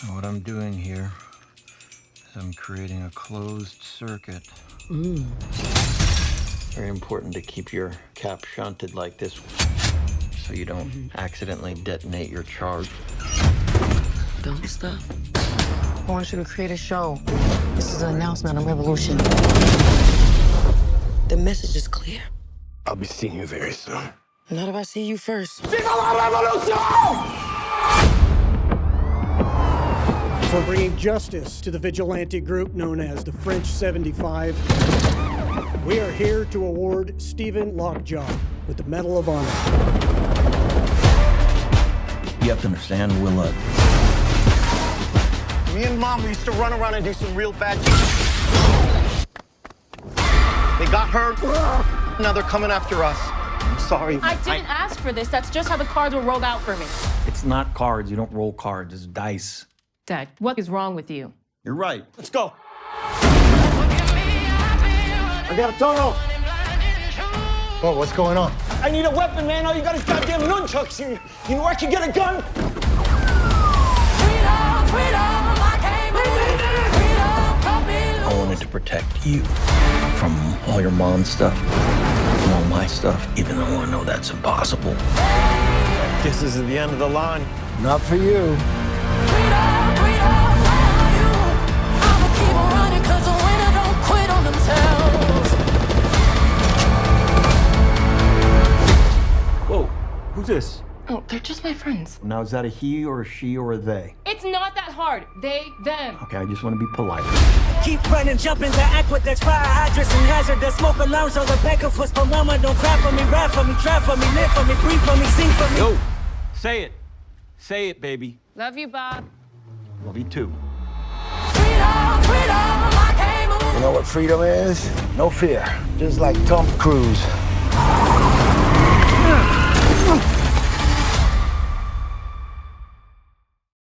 Now what I'm doing here is I'm creating a closed circuit. Very important to keep your cap shunted like this so you don't accidentally detonate your charge. Don't stop. I want you to create a show. This is an announcement of revolution. The message is clear. I'll be seeing you very soon. Not if I see you first. For bringing justice to the vigilante group known as the French 75, we are here to award Stephen Lockjaw with the Medal of Honor. You have to understand, Willa. Me and Mom, we used to run around and do some real bad shit. They got her. Now they're coming after us. I'm sorry. I didn't ask for this. That's just how the cards were rolled out for me. It's not cards. You don't roll cards. It's dice. Dad, what is wrong with you? You're right. Let's go. I got a tunnel. Whoa, what's going on? I need a weapon, man. All you got is goddamn nunchucks. You know where I can get a gun? I wanted to protect you from all your mom's stuff and all my stuff, even though I know that's impossible. This is the end of the line. Not for you. Whoa, who's this? Oh, they're just my friends. Now, is that a he or a she or a they? It's not that hard. They, them. Okay, I just want to be polite. Keep running, jumping the aqueducts, fire hydrants and hazardous smoke alarms on the back of us. But mama, don't cry for me, rap for me, try for me, live for me, breathe for me, sing for me. Yo, say it. Say it, baby. Love you, Bob. Love you too. You know what freedom is? No fear. Just like Tom Cruise.